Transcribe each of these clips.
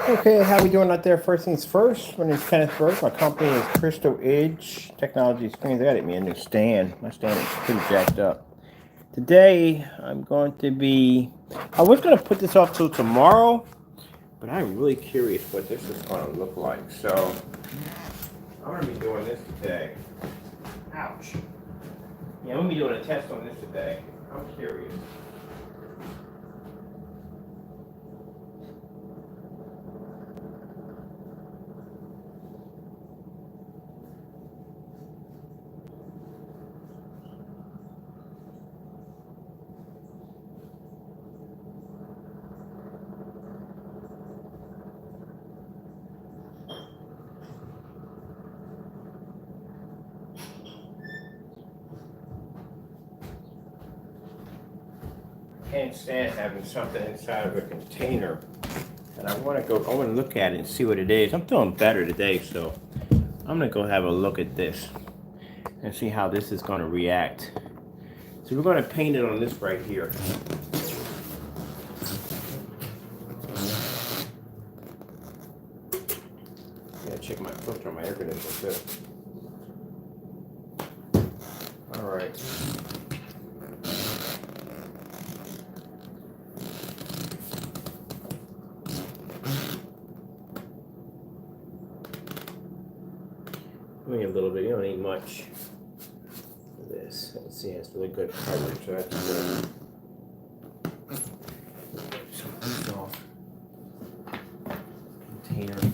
Okay, how we doing out there? First things first, my name's Kenneth Burke. My company is Crystal Edge Technology Screens. I gotta get me a new stand. My stand is pretty jacked up. Today, I'm going to be... I was going to put this off till tomorrow, but I'm really curious what this is going to look like. So, I'm going to be doing this today. Ouch. Yeah, I'm going to be doing a test on this today. I'm curious. Can't stand having something inside of a container, and I want to look at it and see what it is. I'm feeling better today, so I'm gonna go have a look at this and see how this is gonna react. So we're gonna paint it on this right here. Yeah, check my filter on my air conditioner too. All right. Only a little bit. You don't need much for this. Let's see, it's really good coverage. So that's good. Something's off. Container.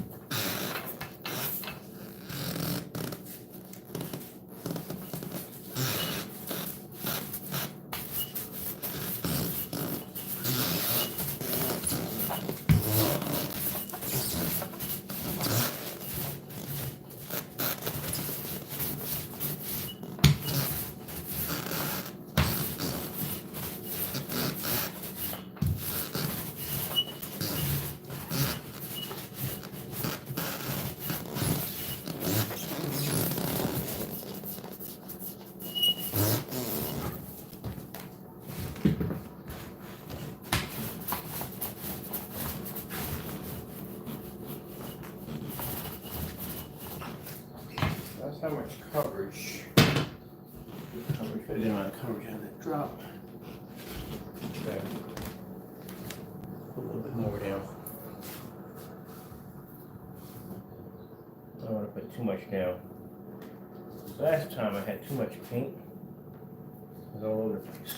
That's how much coverage. Put the amount of coverage on that drop. Okay. Put a little bit more down. I don't want to put too much down. Last time I had too much paint. It was all over the place.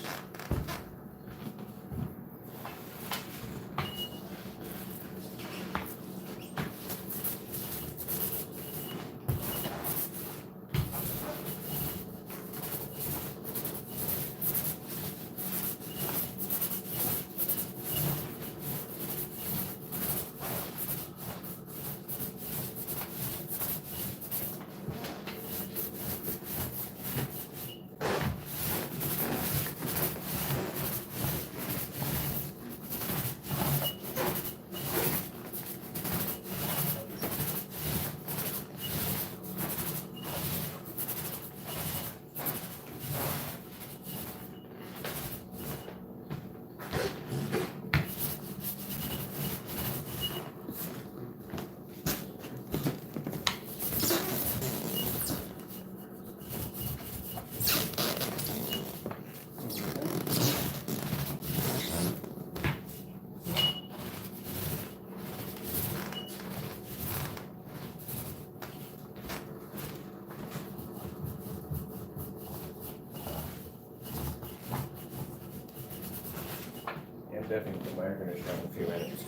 Definitely put my air conditioner on in a few minutes.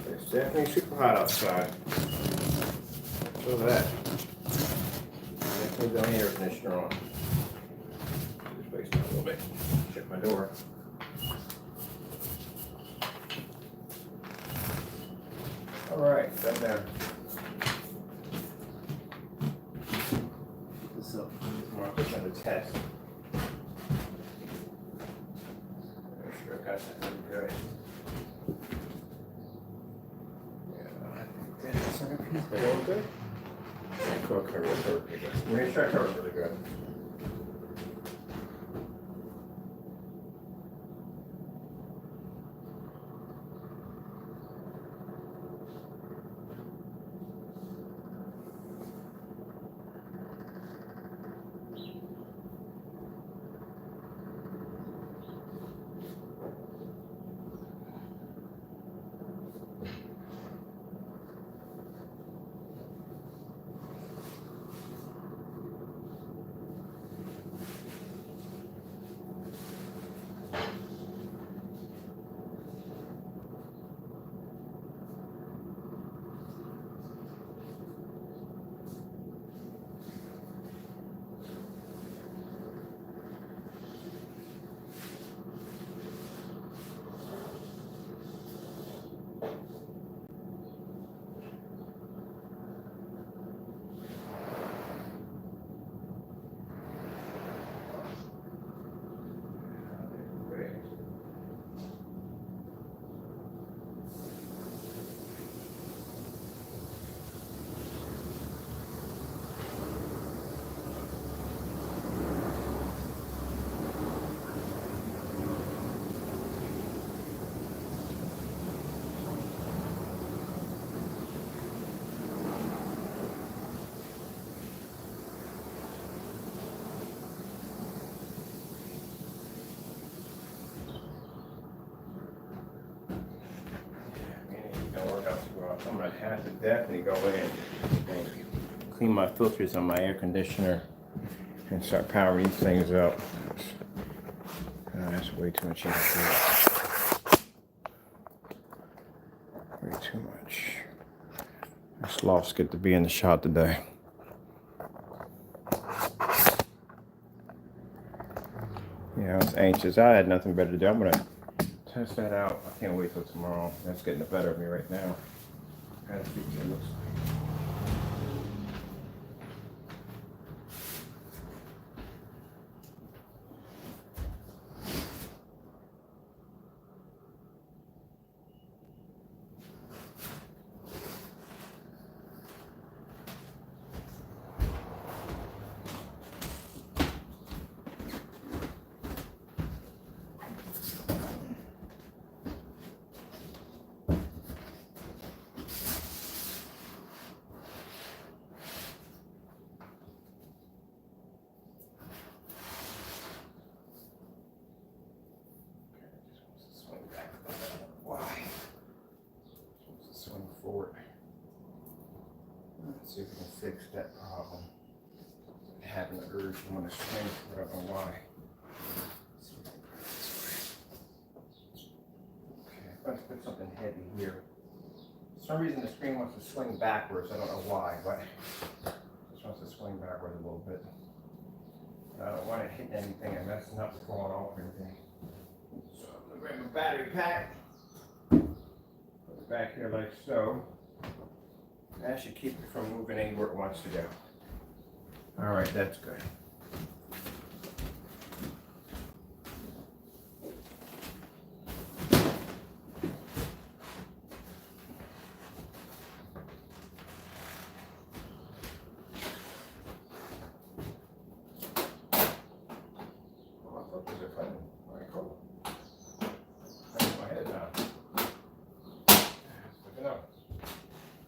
It's definitely super hot outside. So that. Definitely got the air conditioner on. Just waste a little bit. Check my door. Alright, done there. Put this up. Mark this on the test. Got that really good. Yeah, I think that's a piece. They all good? Yeah, cover pretty good. We're gonna try cover really good. Well, I'm gonna have to definitely go in and clean my filters on my air conditioner and start powering these things up. That's way too much interference. Way too much. This loft's good to be in the shot today. Yeah, I was anxious. I had nothing better to do. I'm gonna test that out. I can't wait till tomorrow. That's getting the better of me right now. Gotta see what it looks like. Forward. Let's see if we can fix that problem. Having the urge to want to swing, I don't know why. Okay, let's put something heavy here. For some reason the screen wants to swing backwards. I don't know why, but it just wants to swing backwards a little bit. I don't want it hitting anything and messing up, falling off or anything. So I'm gonna grab a battery pack. Back here like so. That should keep it from moving anywhere it wants to go. All right, that's good. Oh, I thought those are funny. All right, cool. That's my head now.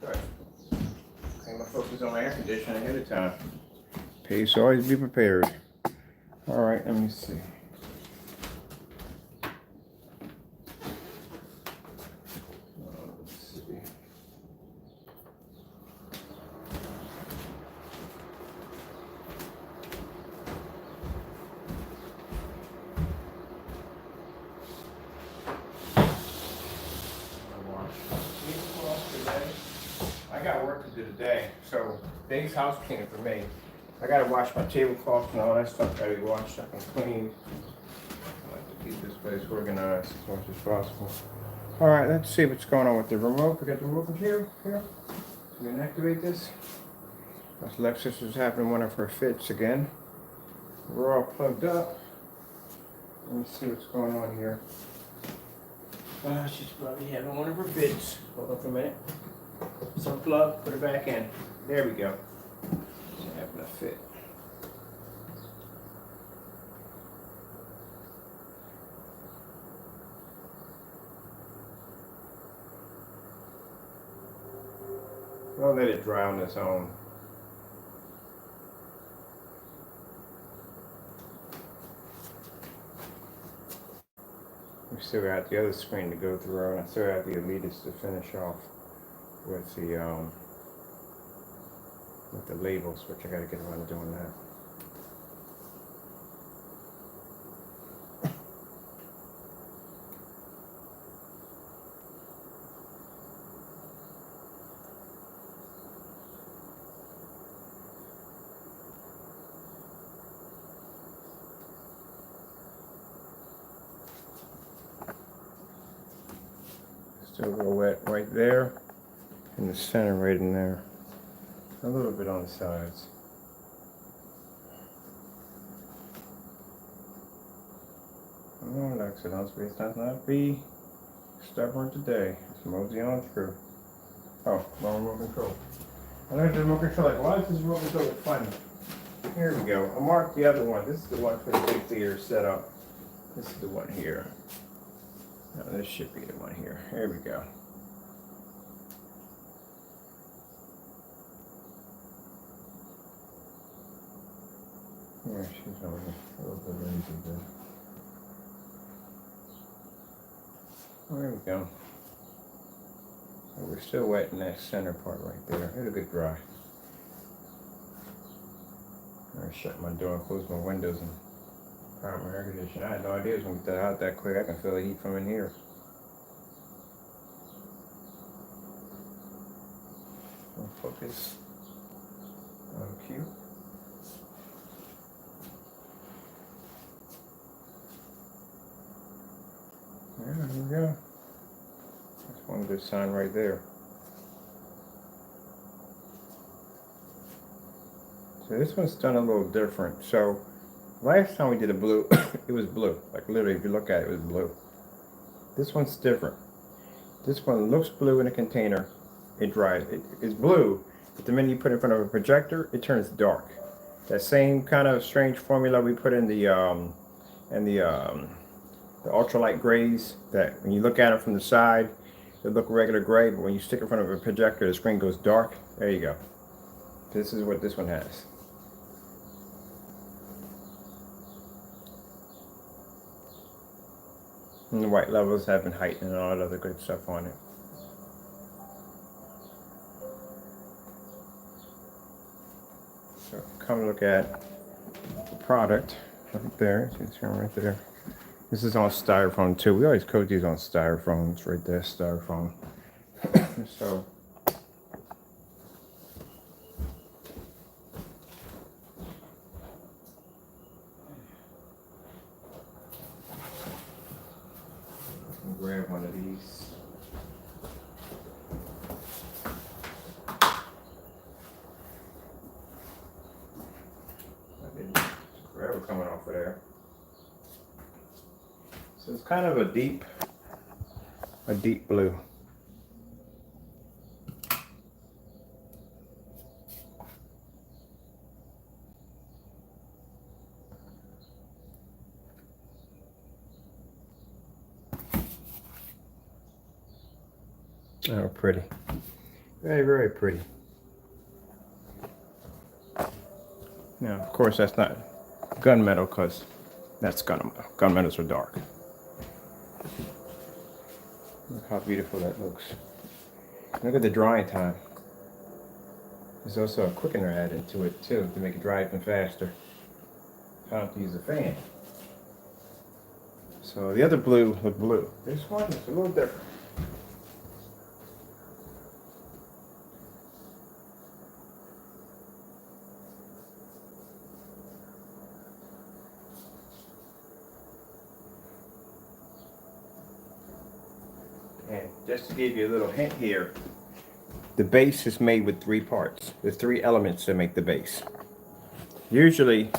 Good. Clean my focus on my air conditioner ahead of time. Pays to always be prepared. All right, let me see. Let's see. I got work to do today, so today's house cleaning for me. I gotta wash my tablecloth and all that stuff. Gotta be washed up and cleaned. I like to keep this place organized as much as possible. All right, let's see what's going on with the remote. We got the remote control here. So we can activate this. Alexis is having one of her fits again. We're all plugged up. Let me see what's going on here. She's probably having one of her fits. Hold on for a minute. Some plug, put it back in. There we go. She's having a fit. I'll let it dry on its own. We still got the other screen to go through, and I still have the Elitist to finish off with the labels, which I gotta get around to doing that. Still go wet right there, in the center right in there. A little bit on the sides. Oh, Alexa, don't be stubborn today. It's mosey on through. Oh, wrong remote control. I looked at the remote control like, why is this remote control look funny? Here we go. I marked the other one. This is the one for the big theater setup. This is the one here. No, this should be the one here. Here we go. Yeah, she's over a little bit lazy there. There we go. We're still wet in that center part right there. It'll get dry. I'm gonna shut my door and close my windows and power my air conditioner. I had no idea it was gonna get that hot that quick. I can feel the heat from in here. Focus on cue. Yeah, here we go. That's one good sign right there. So this one's done a little different. So last time we did a blue, it was blue. Like literally, if you look at it, it was blue. This one's different. This one looks blue in a container. It dries. It's blue, but the minute you put it in front of a projector, it turns dark. That same kind of strange formula we put in the ultralight grays, that when you look at them from the side, they look regular gray, but when you stick it in front of a projector, the screen goes dark. There you go. This is what this one has. And the white levels have been heightened and all that other good stuff on it. So come look at the product right there. It's right there. This is on styrofoam too. We always coat these on styrofoam. It's right there, styrofoam. So grab one of these. Forever coming off of there. So it's kind of a deep blue. Oh, pretty. Very, very pretty. Now, of course, that's not gunmetal because that's gunmetal. Gunmetals are dark. Look how beautiful that looks. Look at the drying time. There's also a quickener added to it too to make it dry even faster. I don't have to use a fan. So the other blue looked blue. This one is a little different. And just to give you a little hint here, the base is made with 3 parts. There's 3 elements that make the base. Usually,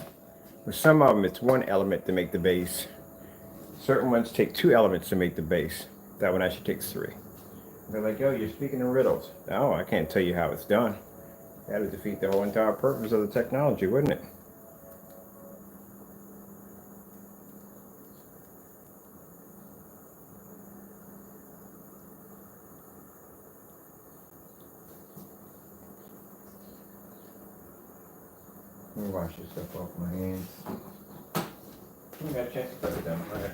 with some of them, it's 1 element to make the base. Certain ones take 2 elements to make the base. That one actually takes 3. They're like, yo, you're speaking in riddles. No, I can't tell you how it's done. That would defeat the whole entire purpose of the technology, wouldn't it? Let me wash this stuff off my hands. You got a chance to put it down. Right.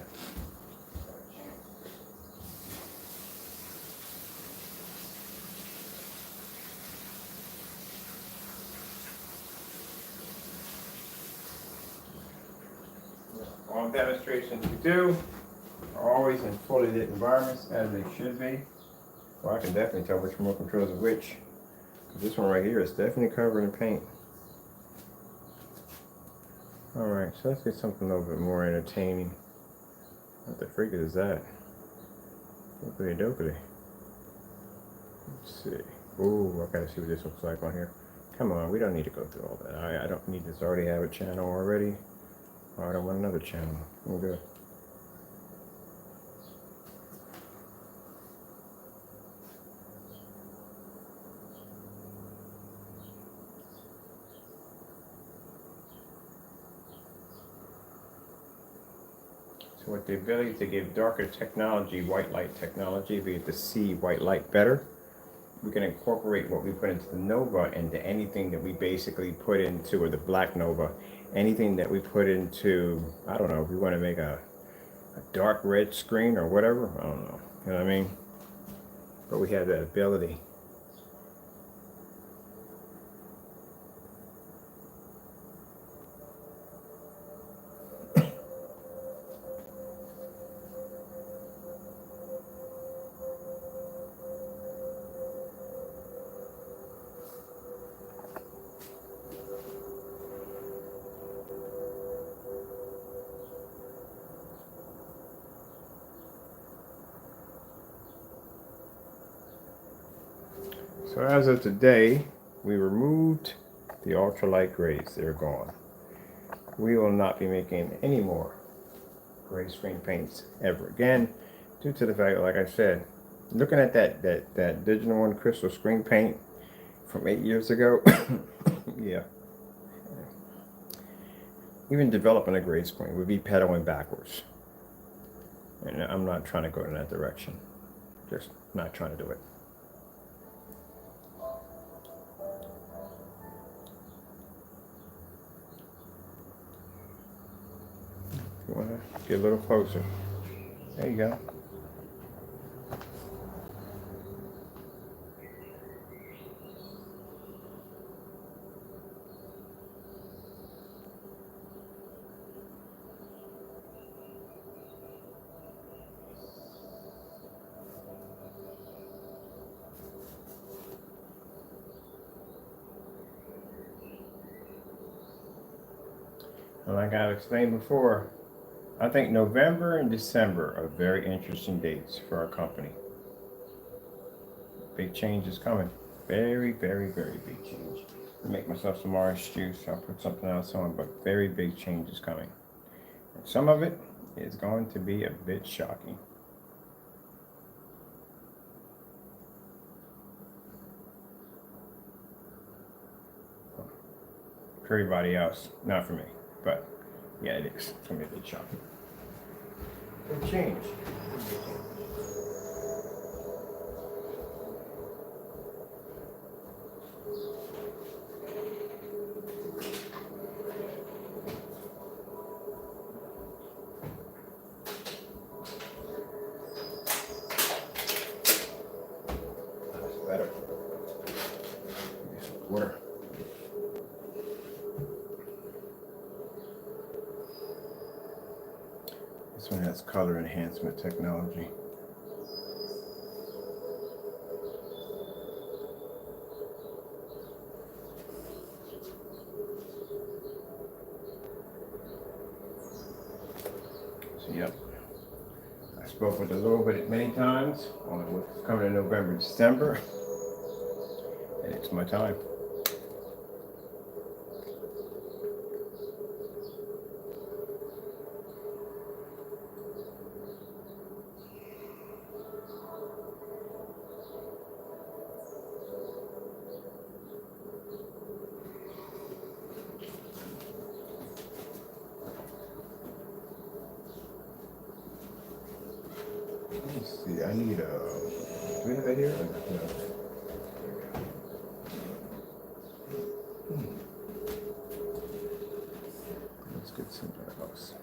All demonstrations we do are always in fully lit environments, as they should be. Well, I can definitely tell which remote controls are which. This one right here is definitely covered in paint. Alright, so let's get something a little bit more entertaining. What the freak is that? Oakley dokley. Let's see. Ooh, I gotta see what this looks like on here. Come on, we don't need to go through all that. I don't need this. I already have a channel already. I don't want another channel. I'm good. So with the ability to give darker technology, white light technology, we get to see white light better. We can incorporate what we put into the Nova into anything that we basically put into, or the black Nova, anything that we put into, I don't know, if we want to make a dark red screen or whatever, I don't know, you know what I mean? but we have that ability. So as of today, we removed the ultralight grays. They're gone. We will not be making any more gray screen paints ever again, due to the fact, like I said, looking at that Digital One crystal screen paint from 8 years ago, yeah. Even developing a gray screen would be pedaling backwards. And I'm not trying to go in that direction. Just not trying to do it. You want to get a little closer. There you go. And like I explained before, I think November and December are very interesting dates for our company. Big change is coming. Very, very, very big change. I'll make myself some orange juice. I'll put something else on, but very big change is coming. And some of it is going to be a bit shocking. For everybody else, not for me. But yeah, it is. It's going to be a bit shocking. Big change. That's better. Water. This one has color enhancement technology. So yep. I spoke with a little bit many times on what's coming in November, December. And it's my time. Let me see. I need a. Do we have it here? No. Let's get something else.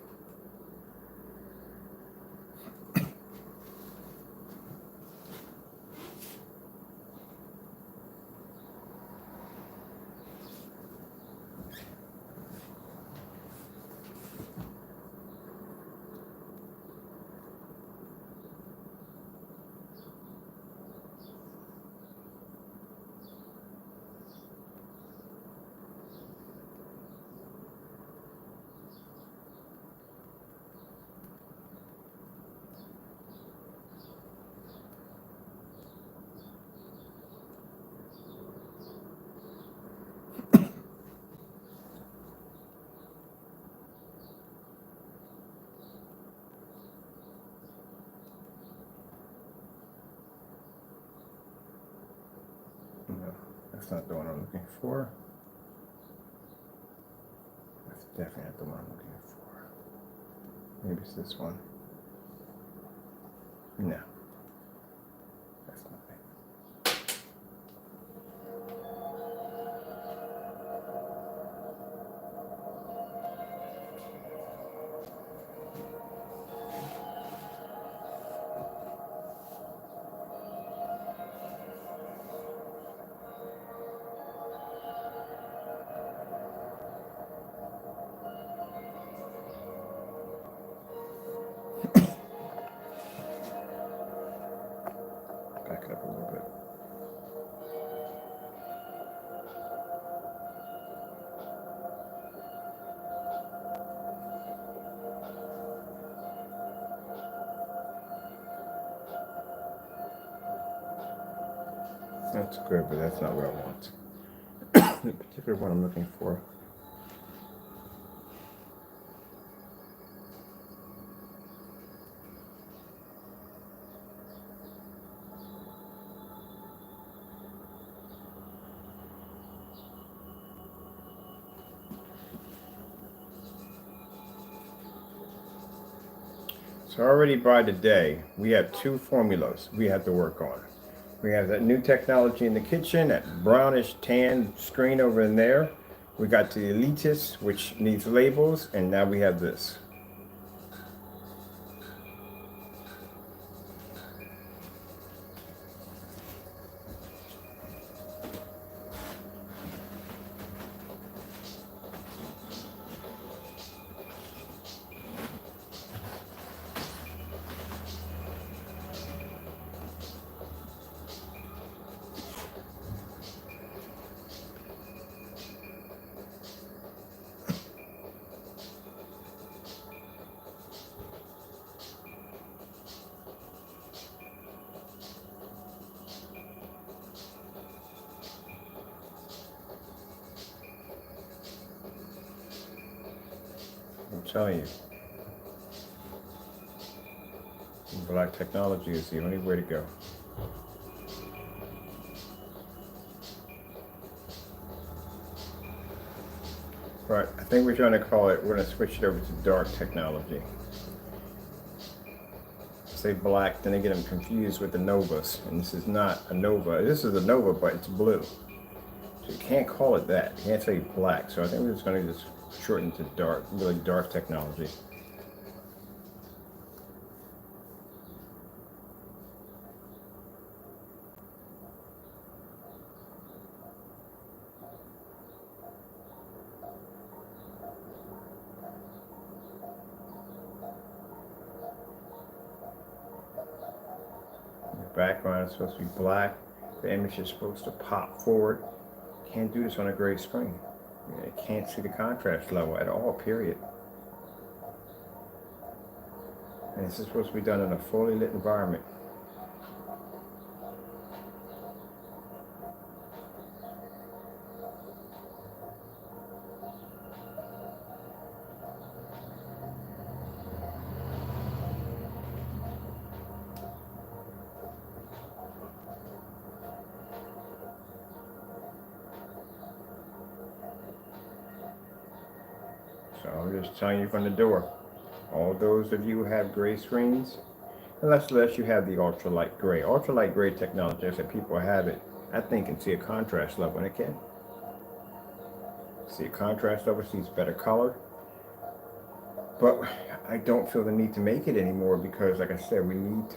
No, that's not the one I'm looking for. That's definitely not the one I'm looking for. Maybe it's this one. No. That's not it. That's good, but that's not what I want. The particular one I'm looking for. So already by today, we have two formulas we have to work on. We have that new technology in the kitchen, that brownish tan screen over in there. We got the elitist, which needs labels, and now we have this. I'm telling you, black technology is the only way to go. Right, I think we're trying to call it, we're going to switch it over to dark technology. Say black, then they get them confused with the Novas, and this is not a Nova. This is a Nova, but it's blue. So you can't call it that. You can't say black. So I think we're just going to just shorten to dark, really dark technology. The background is supposed to be black. The image is supposed to pop forward. Can't do this on a gray screen. You can't see the contrast level at all, period. And this is supposed to be done in a fully lit environment. So I'm just telling you from the door. All those of you who have gray screens, unless you have the ultralight gray. Ultralight gray technology, I said people have it, I think, can see a contrast level, and it can. See a contrast level, sees better color. But I don't feel the need to make it anymore because, like I said, we need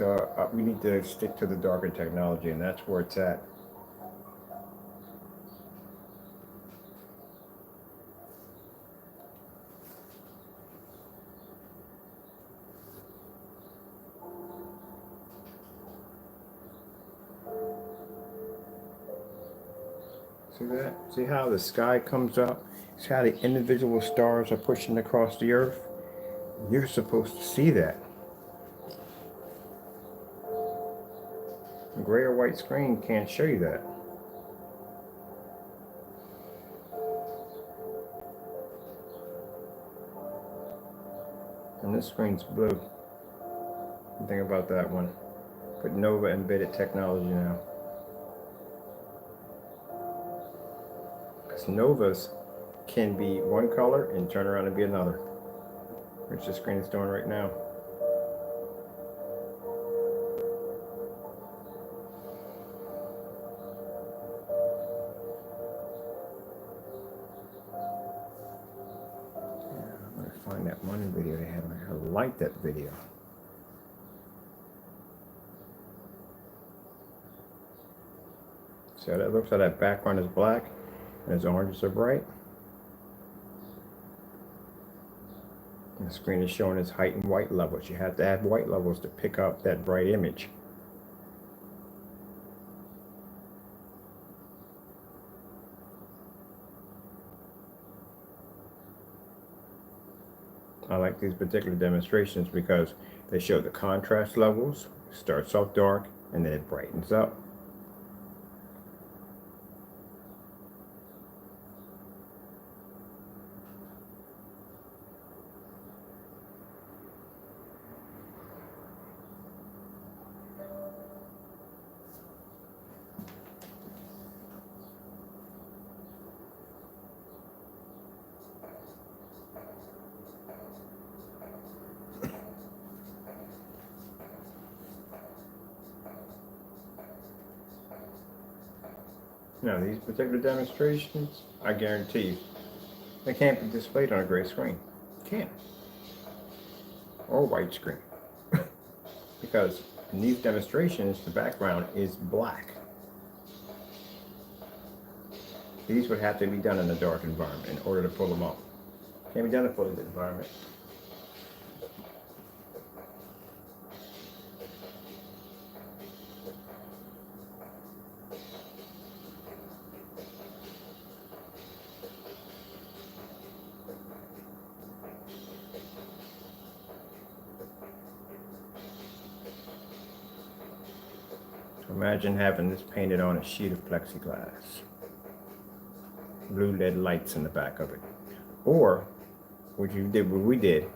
to stick to the darker technology, and that's where it's at. See that? See how the sky comes up? See how the individual stars are pushing across the earth? You're supposed to see that. A gray or white screen can't show you that. And this screen's blue. Think about that one. Put Nova embedded technology now. Because Novas can be one color and turn around and be another, which the screen is doing right now. I'm going to find that one video they had. I like that video. See how that looks? How that background is black and his oranges are bright? And the screen is showing its height and white levels. You have to have white levels to pick up that bright image. I like these particular demonstrations because they show the contrast levels. It starts off dark and then it brightens up. Now these particular demonstrations, I guarantee you, they can't be displayed on a gray screen. Can't. Or a white screen. Because in these demonstrations, the background is black. These would have to be done in a dark environment in order to pull them off. Can't be done in a fully lit environment. Imagine having this painted on a sheet of plexiglass. Blue LED lights in the back of it. Or what we did,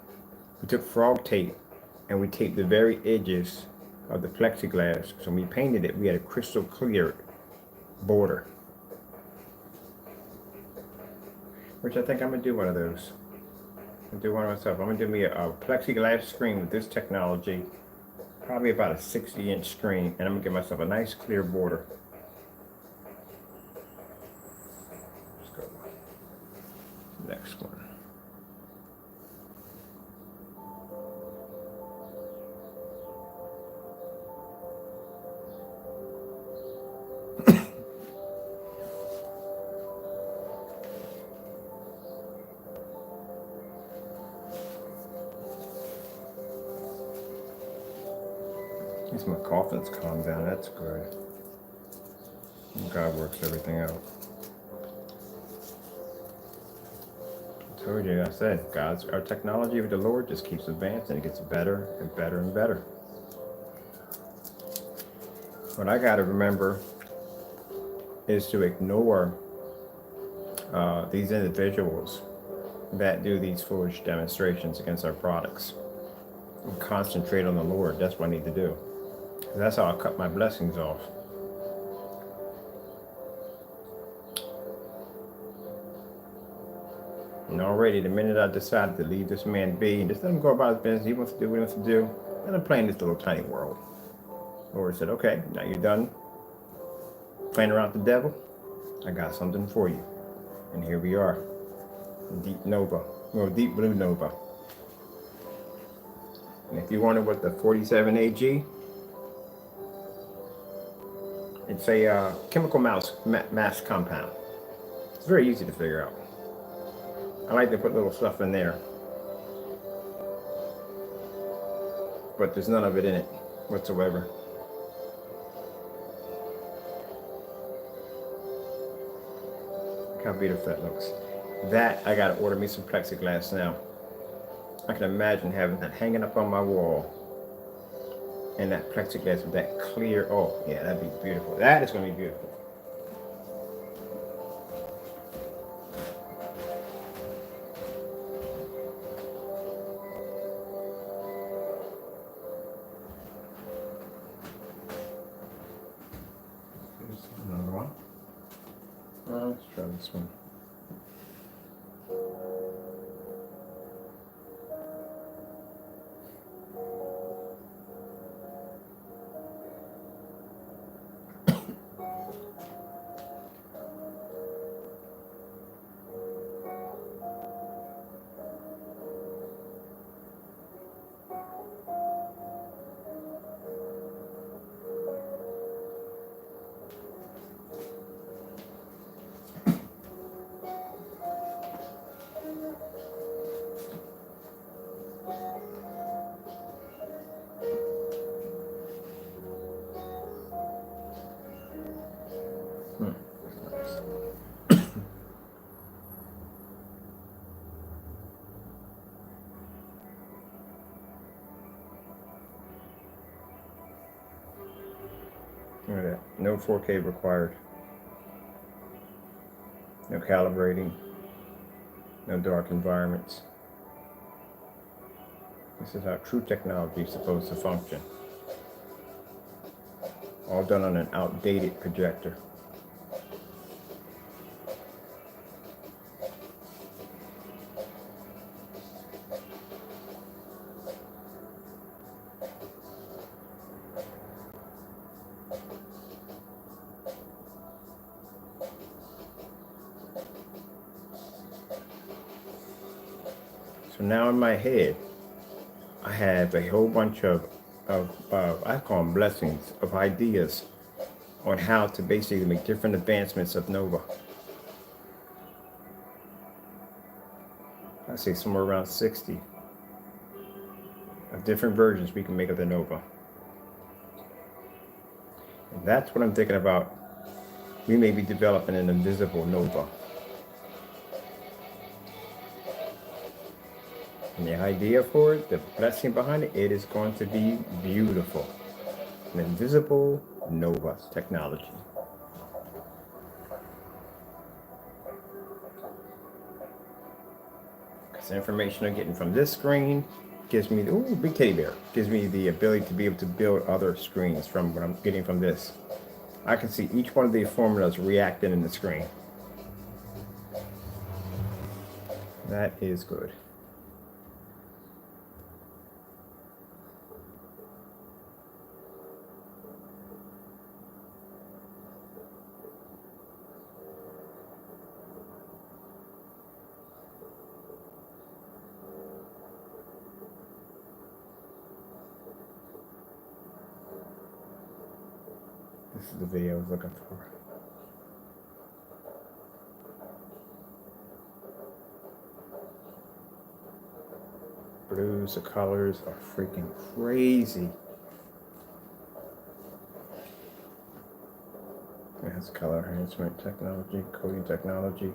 we took frog tape and we taped the very edges of the plexiglass. So when we painted it, we had a crystal clear border. Which I think I'm gonna do one of those. I'm gonna do one myself. I'm gonna do me a plexiglass screen with this technology, probably about a 60-inch screen, and I'm gonna give myself a nice clear border. Let's go. Next one. At least my coughing's calmed down. That's good. God works everything out. I told you, I said, our technology with the Lord just keeps advancing. It gets better and better and better. What I got to remember is to ignore these individuals that do these foolish demonstrations against our products and concentrate on the Lord. That's what I need to do. That's how I cut my blessings off. And already, the minute I decided to leave this man be and just let him go about his business, he wants to do what he wants to do, and I'm playing this little tiny world. The Lord said, okay, now you're done playing around with the devil. I got something for you. And here we are. Deep Nova. Well, Deep Blue Nova. And if you wonder what the 47 AG, it's a chemical mass compound. It's very easy to figure out. I like to put little stuff in there, but there's none of it in it whatsoever. Look how beautiful that looks. That, I gotta order me some plexiglass now. I can imagine having that hanging up on my wall and that plexiglass with that clear, oh yeah, that'd be beautiful. That is gonna be beautiful. Here's another one. Let's try this one. Look at that. No 4K required. No calibrating. No dark environments. This is how true technology is supposed to function. All done on an outdated projector. So now in my head, I have a whole bunch of I call them blessings of ideas on how to basically make different advancements of Nova. I say somewhere around 60 of different versions we can make of the Nova. And that's what I'm thinking about. We may be developing an invisible Nova. And the idea for it, the blessing behind it, it is going to be beautiful. An invisible Nova technology. Because the information I'm getting from this screen gives me, ooh, big teddy bear, gives me the ability to be able to build other screens from what I'm getting from this. I can see each one of these formulas reacting in the screen. That is good. This is the video I was looking for. Blues, the colors are freaking crazy. It has color enhancement technology, coding technology.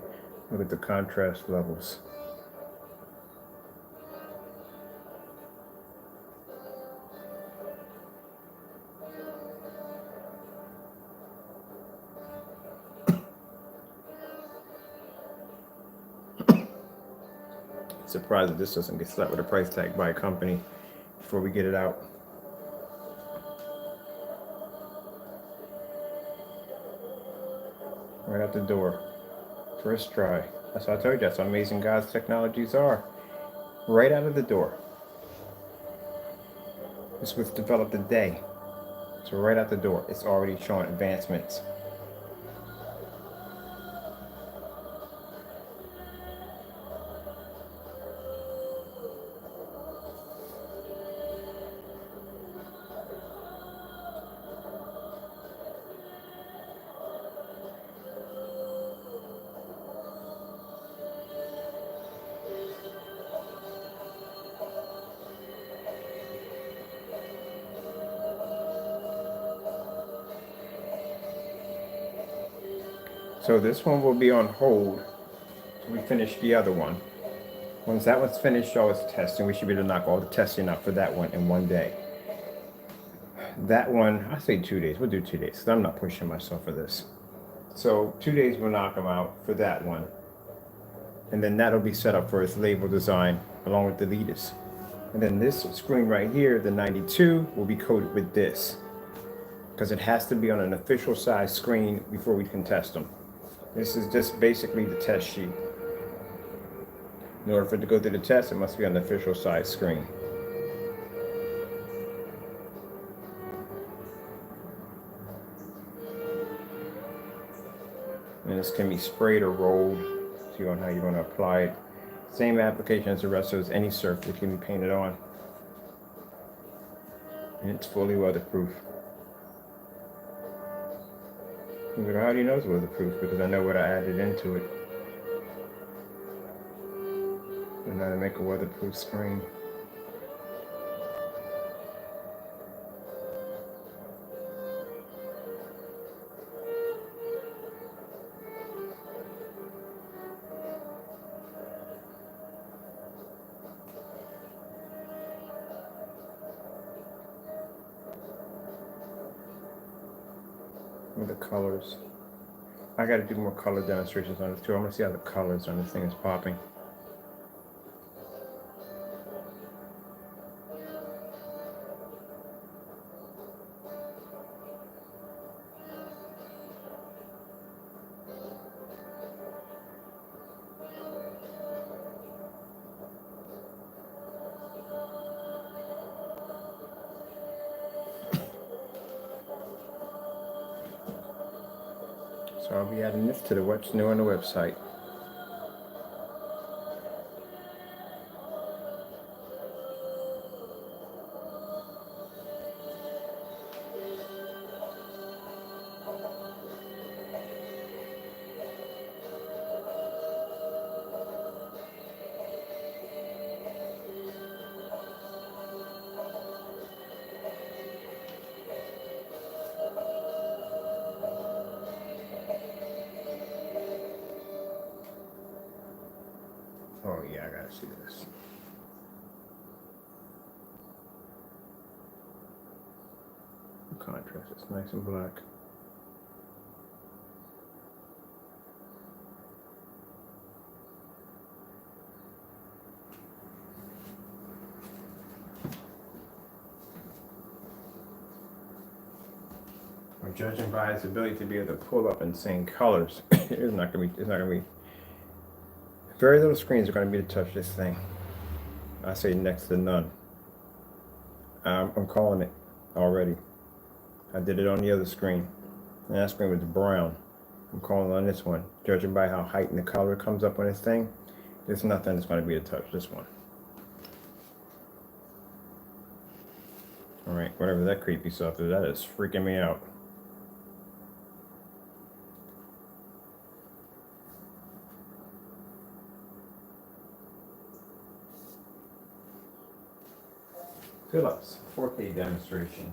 Look at the contrast levels. Surprised that this doesn't get slapped with a price tag by a company before we get it out. Right out the door. First try. That's what I told you. That's how amazing God's technologies are. Right out of the door. This was developed today. So right out the door, it's already showing advancements. So this one will be on hold till we finish the other one. Once that one's finished, all its testing, we should be able to knock all the testing out for that one in one day. That one, I say 2 days. We'll do 2 days because I'm not pushing myself for this. So 2 days we'll knock them out for that one. And then that'll be set up for its label design along with the leaders. And then this screen right here, the 92, will be coded with this because it has to be on an official size screen before we can test them. This is just basically the test sheet. In order for it to go through the test, it must be on the official size screen. And this can be sprayed or rolled, see on how you want to apply it. Same application as the rest, so any surface can be painted on. And it's fully weatherproof. But how do you know it's weatherproof? Because I know what I added into it. And how to make a weatherproof screen. With the colors. I got to do more color demonstrations on this too. I want to see how the colors on this thing is popping. So I'll be adding this to the what's new on the website. Oh yeah, I gotta see this. The contrast is nice and black. We're judging by its ability to be able to pull up in the same colors. It's not gonna be. Very little screens are gonna be to touch this thing. I say next to none. I'm calling it already. I did it on the other screen. And that screen was brown. I'm calling on this one. Judging by how heightened the color comes up on this thing, there's nothing that's going to be a touch this one. Alright, whatever that creepy stuff is, that is freaking me out. Philips 4K demonstration.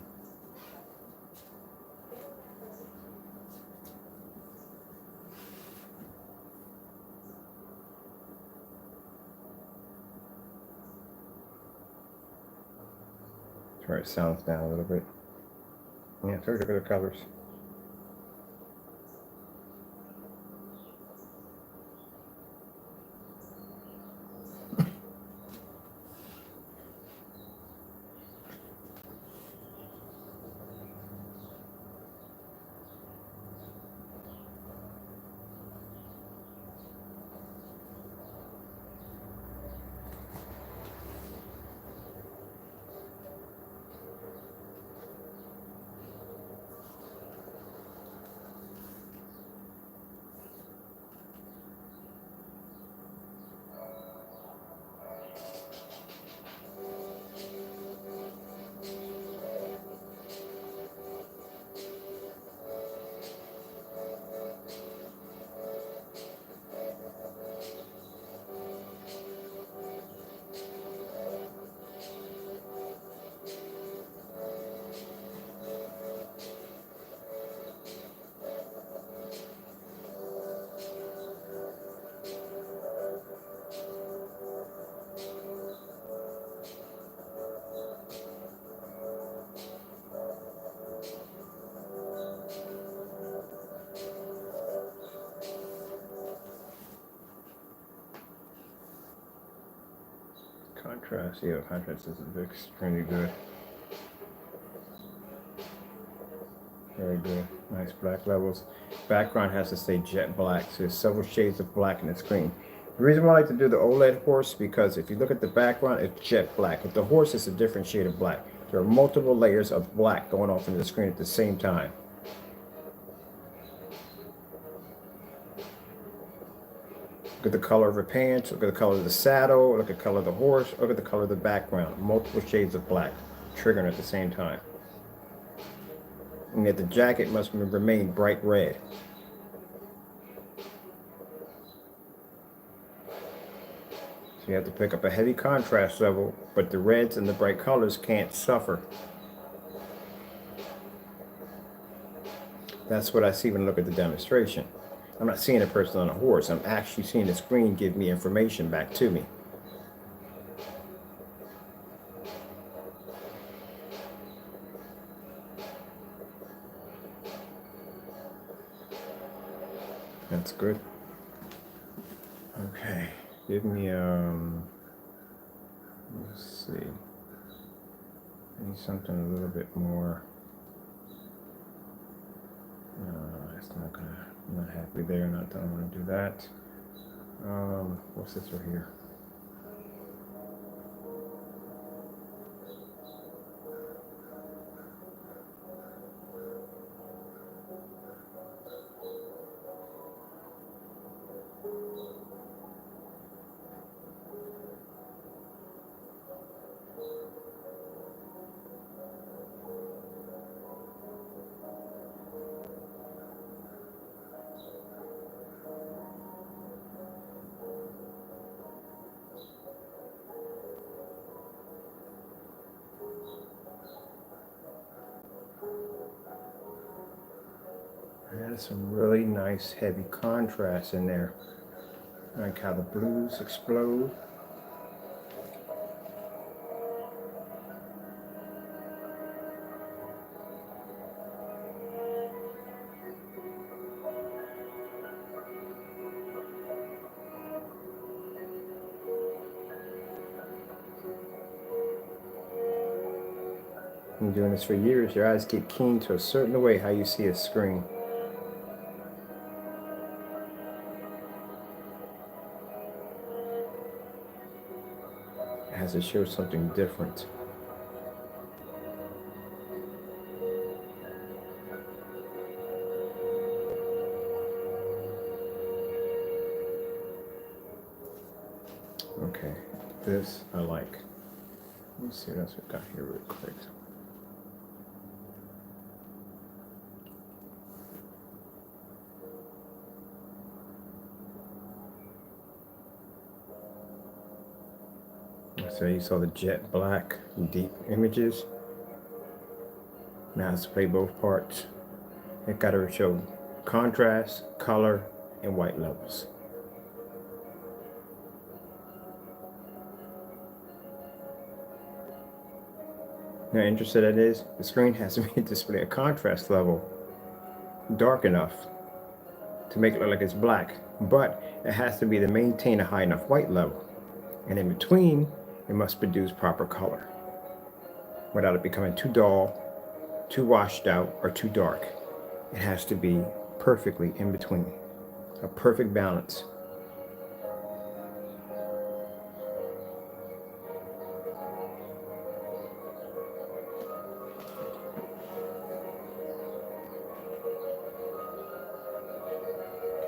Try it sounds down a little bit. Yeah, take a look at the colors. Contrast, yeah, contrast is extremely good. Very good. Nice black levels. Background has to stay jet black, so there's several shades of black in the screen. The reason why I like to do the OLED horse, because if you look at the background, it's jet black. With the horse, it's a different shade of black. There are multiple layers of black going off into the screen at the same time. Look at the color of her pants, look at the color of the saddle, look at the color of the horse, look at the color of the background. Multiple shades of black triggering at the same time. And yet the jacket must remain bright red. So you have to pick up a heavy contrast level, but the reds and the bright colors can't suffer. That's what I see when I look at the demonstration. I'm not seeing a person on a horse. I'm actually seeing the screen give me information back to me. That's good. Okay, give me let's see. I need something a little bit more. It's not gonna. I'm not happy there. Not that I want to do that. What's this right here? There's some really nice heavy contrast in there. Like how the blues explode. Been doing this for years. Your eyes get keen to a certain way how you see a screen. It has to show something different. Okay, this I like. Let me see what else we got here real quick. So you saw the jet black deep images. Now let's play both parts. It got to show contrast, color, and white levels. Now interested in is the screen has to display a contrast level dark enough to make it look like it's black, but it has to be to maintain a high enough white level, and in between it must produce proper color without it becoming too dull, too washed out, or too dark. It has to be perfectly in between, a perfect balance.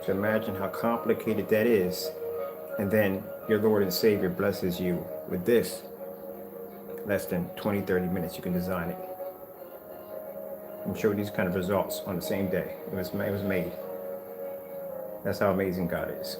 So imagine how complicated that is, and then your Lord and Savior blesses you with this. Less than 20-30 minutes you can design it and show these kind of results on the same day it was made. That's how amazing God is.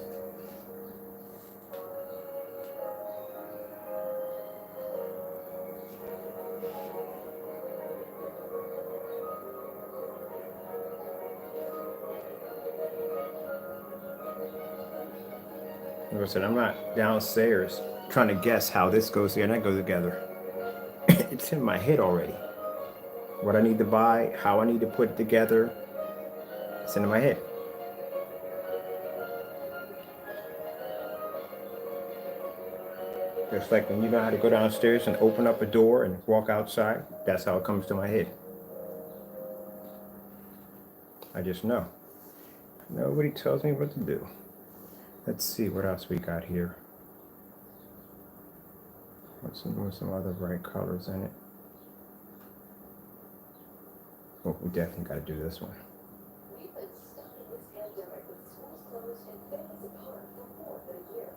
Like I said, I'm not downstairs trying to guess how this goes together and that goes together. It's in my head already. What I need to buy, how I need to put it together, it's in my head. Just like when you know how to go downstairs and open up a door and walk outside, that's how it comes to my head. I just know. Nobody tells me what to do. Let's see what else we got here. What's some other bright colors in it? Oh, we definitely got to do this one. We've been stuck in this pandemic with schools closed and families apart for more than a year.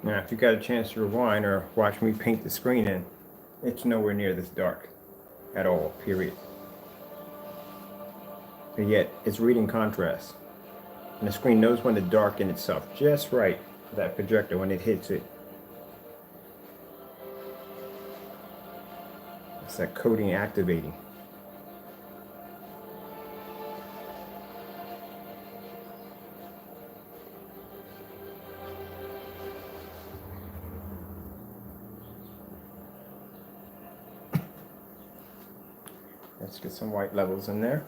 Now, Now, if you got a chance to rewind or watch me paint the screen in, it's nowhere near this dark at all, period. But yet, it's reading contrast. And the screen knows when to darken itself just right for that projector when it hits it. It's that coding activating. Let's get some white levels in there.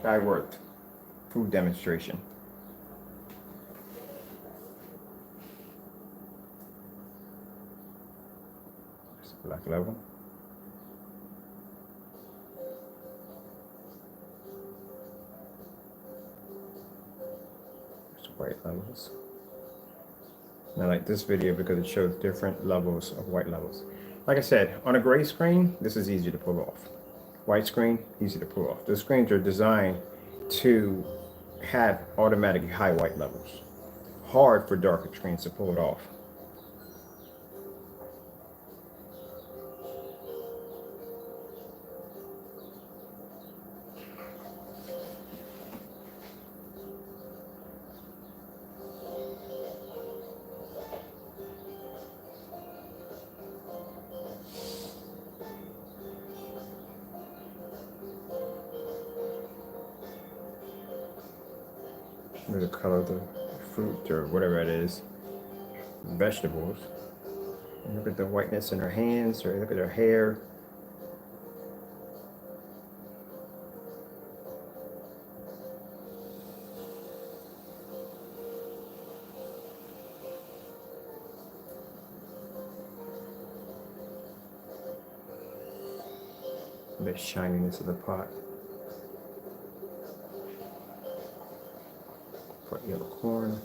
Skyworth food demonstration. There's the black level. white levels. And I like this video because it shows different levels of white levels. Like I said, on a gray screen, this is easy to pull off. White screen, easy to pull off. The screens are designed to have automatic high white levels. Hard for darker screens to pull it off. The color of the fruit or whatever it is, vegetables. And look at the whiteness in her hands, or look at her hair. The shininess of the pot. Put yellow corn.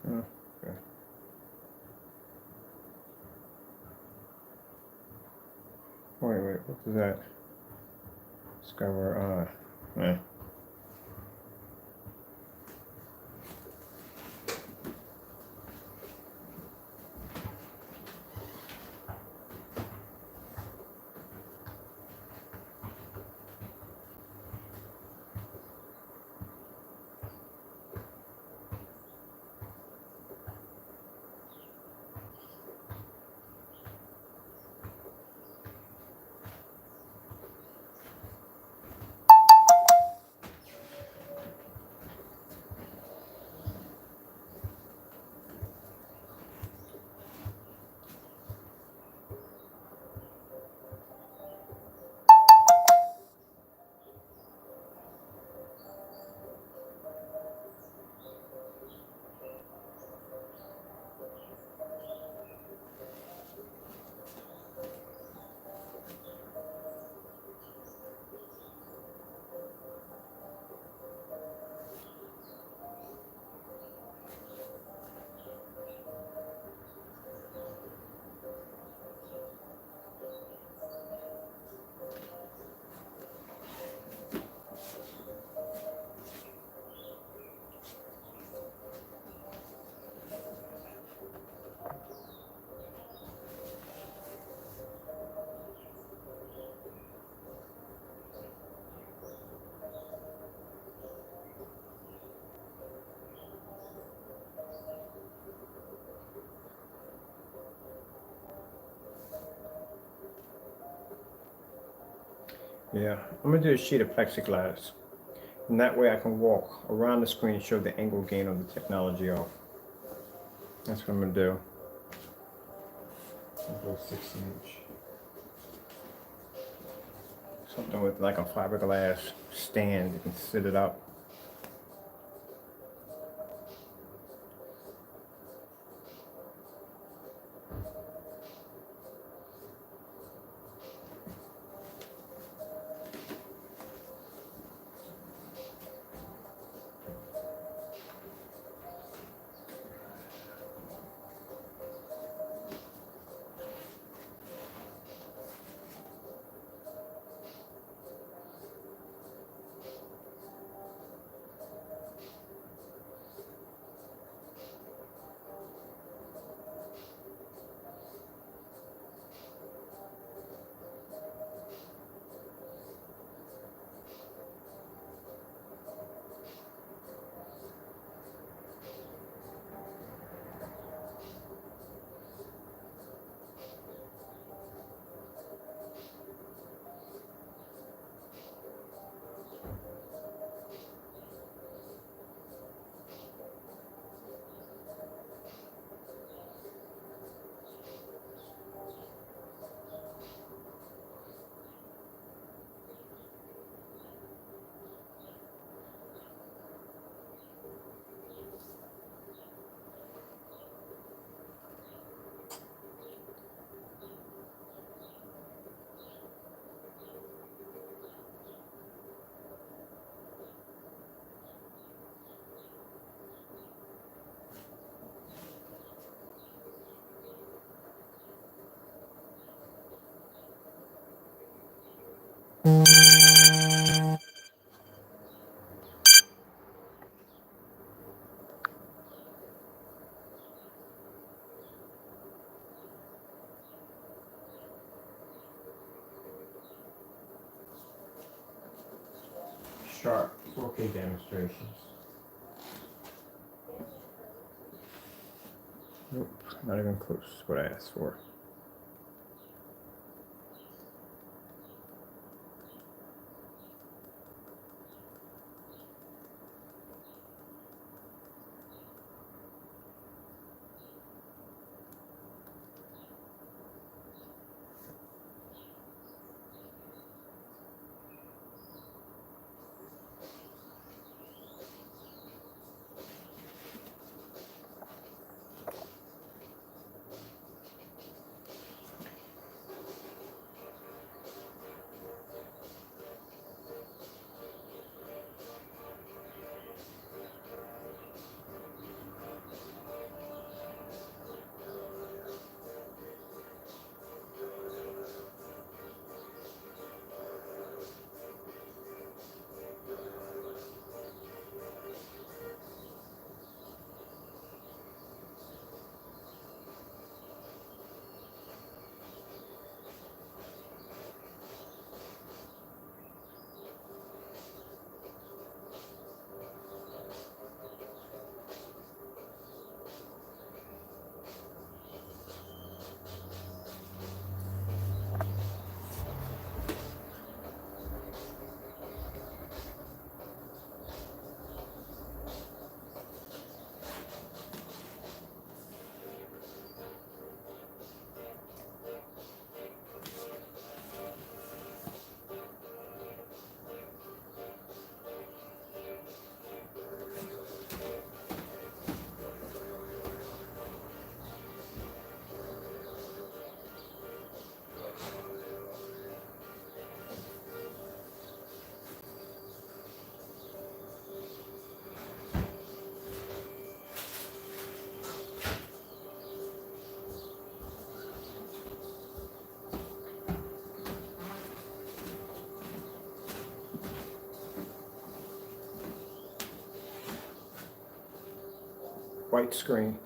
Oh, okay. Wait, what was that? Discover, eh. Yeah, I'm gonna do a sheet of plexiglass. And that way I can walk around the screen and show the angle gain of the technology off. That's what I'm gonna do. I'll go 16-inch. Something with like a fiberglass stand, you can sit it up. Sharp 4K demonstrations. Nope, not even close to what I asked for. White screen.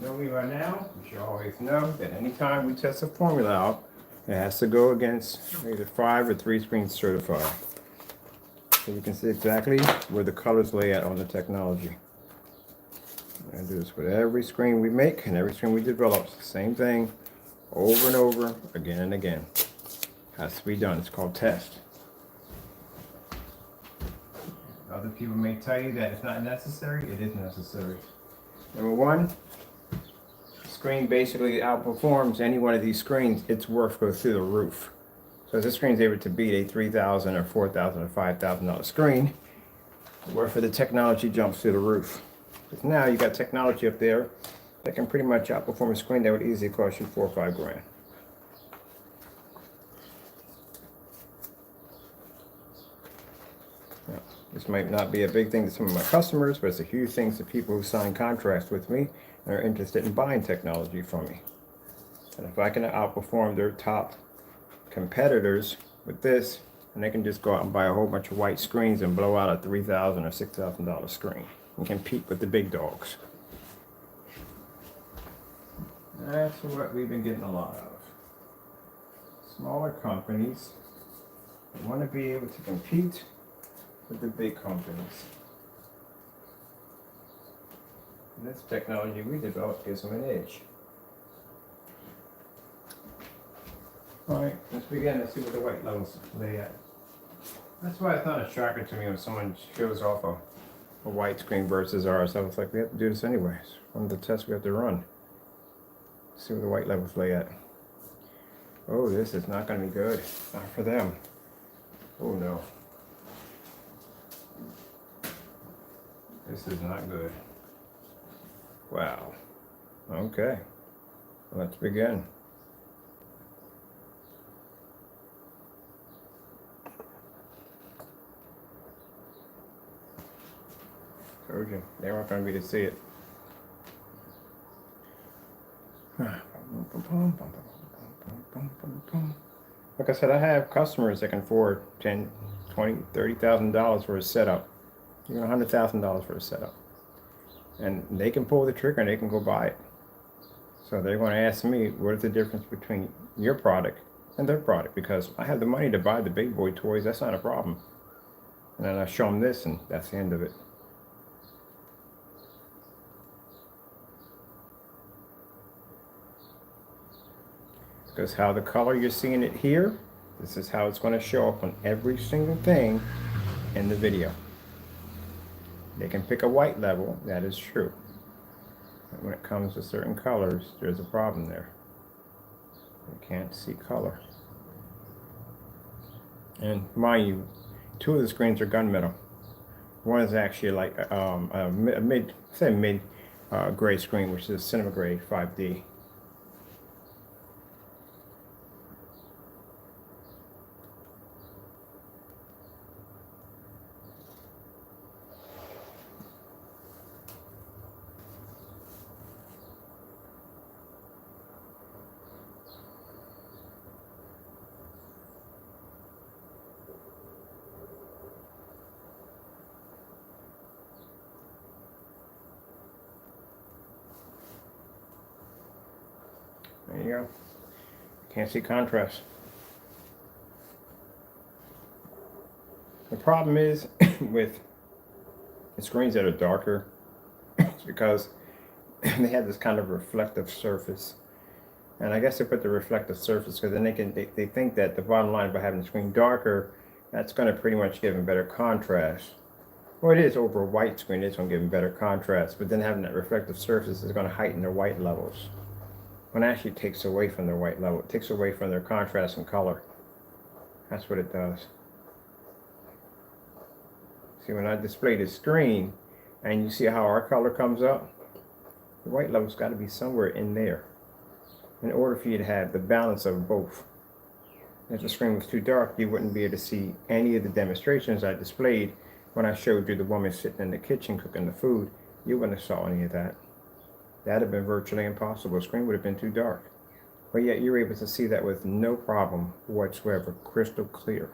Know me by now, you should always know that anytime we test a formula out, it has to go against either 5 or 3 screens certified. So you can see exactly where the colors lay out on the technology. And do this with every screen we make and every screen we develop. Same thing over and over, again and again. Has to be done. It's called test. Other people may tell you that it's not necessary. It is necessary. Number one, screen basically outperforms any one of these screens. Its worth goes through the roof. So if this screen is able to beat a $3,000 or $4,000 or $5,000 screen, the worth of the technology jumps through the roof. Because now you got technology up there that can pretty much outperform a screen that would easily cost you $4 or $5 grand. Now, this might not be a big thing to some of my customers, but it's a huge thing to people who sign contracts with me and are interested in buying technology from me. And if I can outperform their top competitors with this, and they can just go out and buy a whole bunch of white screens and blow out a $3,000 or $6,000 screen and compete with the big dogs. That's what we've been getting a lot of. Smaller companies want to be able to compete with the big companies. And this technology we developed gives them an edge. Alright, let's begin. Let's see what the white levels lay at. That's why it's not a shocker to me when someone shows off a white screen versus ours. I was like, we have to do this anyways. One of the tests we have to run. See where the white levels lay at. Oh, this is not going to be good. Not for them. Oh no. This is not good. Wow. Okay. Let's begin. Told you, they weren't going to be to see it. Like I said, I have customers that can afford $10,000, $20,000, $30,000 for a setup, even $100,000 for a setup, and they can pull the trigger and they can go buy it. So they're going to ask me, what is the difference between your product and their product? Because I have the money to buy the big boy toys. That's not a problem. And then I show them this, and that's the end of it. Because how the color you're seeing it here, this is how it's going to show up on every single thing in the video. They can pick a white level, that is true. But when it comes to certain colors, there's a problem there. You can't see color. And mind you, two of the screens are gunmetal. One is actually like a mid gray screen, which is cinema grade 5D. There you go. Can't see contrast. The problem is with the screens that are darker, it's because they have this kind of reflective surface. And I guess they put the reflective surface because then they think that the bottom line by having the screen darker, that's going to pretty much give them better contrast. Well, it is over a white screen, it's going to give them better contrast, but then having that reflective surface is going to heighten their white levels. When it actually takes away from their white level, it takes away from their contrast and color. That's what it does. See, when I display the screen and you see how our color comes up, the white level's got to be somewhere in there in order for you to have the balance of both. If the screen was too dark, you wouldn't be able to see any of the demonstrations I displayed when I showed you the woman sitting in the kitchen cooking the food. You wouldn't have saw any of that. That'd have been virtually impossible. The screen would have been too dark. But yet you're able to see that with no problem whatsoever, crystal clear.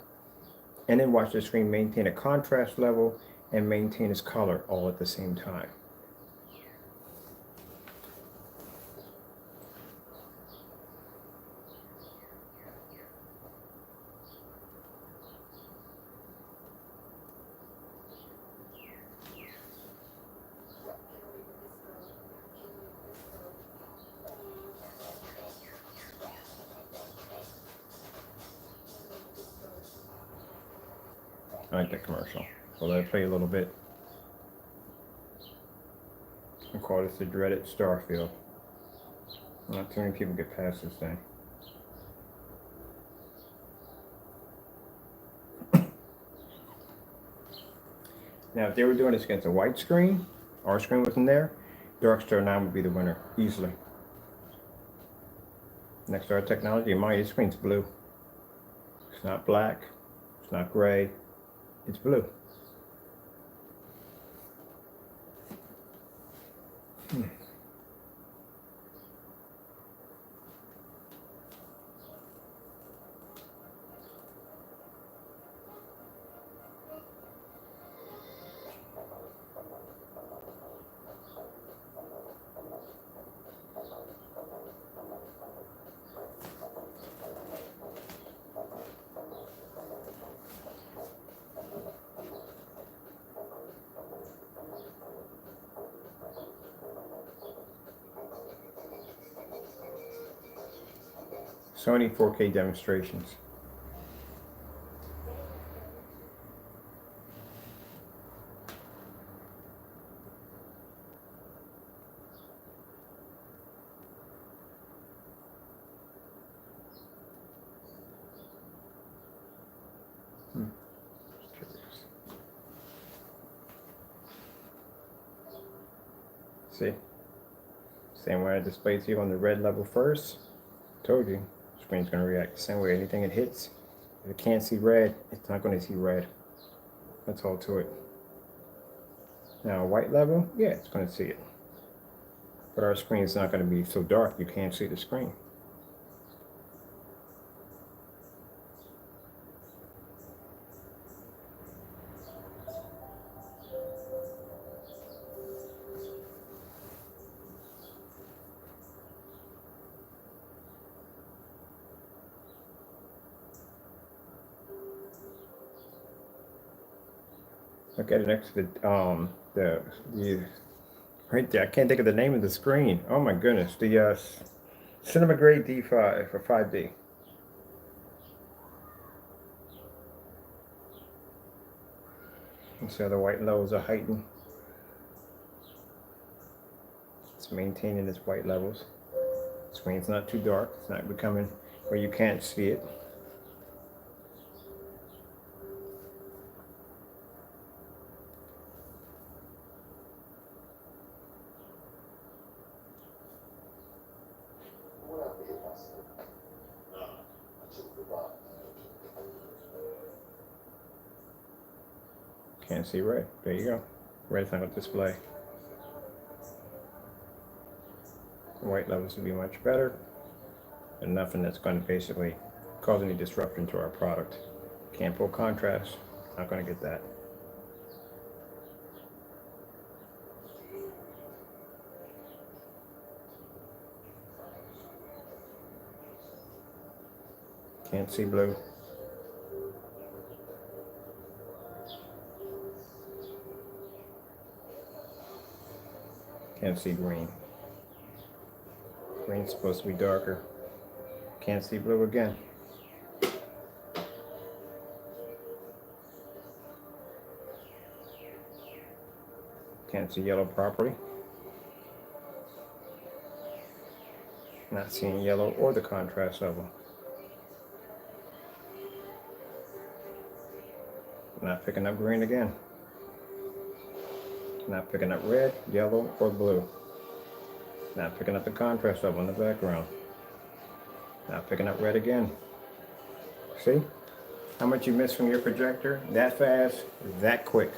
And then watch the screen maintain a contrast level and maintain its color all at the same time. I like that commercial. So let it play a little bit. I call this the dreaded Starfield. Not too many people get past this thing. Now, if they were doing this against a white screen, our screen wasn't there, Darkstar 9 would be the winner, easily. Next to our technology, mind your screen's blue. It's not black, it's not gray, it's blue. Sony 4K demonstrations. See? Same way I displayed to you on the red level first. Told you, screen's going to react the same way. Anything it hits, if it can't see red, it's not going to see red. That's all to it. Now, white level, yeah, it's going to see it. But our screen is not going to be so dark you can't see the screen. Look at it next to the right there. I can't think of the name of the screen. Oh my goodness, the Cinema Grade D5 for 5D. And so the white levels are heightened. It's maintaining its white levels. The screen's not too dark. It's not becoming where you can't see it. Can't see red. There you go. Red's not going to display. The white levels will be much better. And nothing that's going to basically cause any disruption to our product. Can't pull contrast. Not going to get that. Can't see blue. Can't see green. Green's supposed to be darker. Can't see blue again. Can't see yellow properly. Not seeing yellow or the contrast level. Not picking up green again. Not picking up red, yellow, or blue. Not picking up the contrast level in the background. Not picking up red again. See? How much you miss from your projector? That fast, that quick.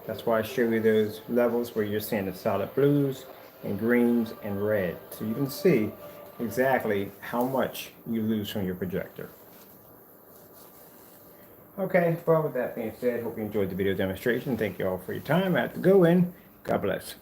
That's why I show you those levels where you're seeing the solid blues and greens and red. So you can see exactly how much you lose from your projector. Okay, well, with that being said, hope you enjoyed the video demonstration. Thank you all for your time. I have to go in. God bless.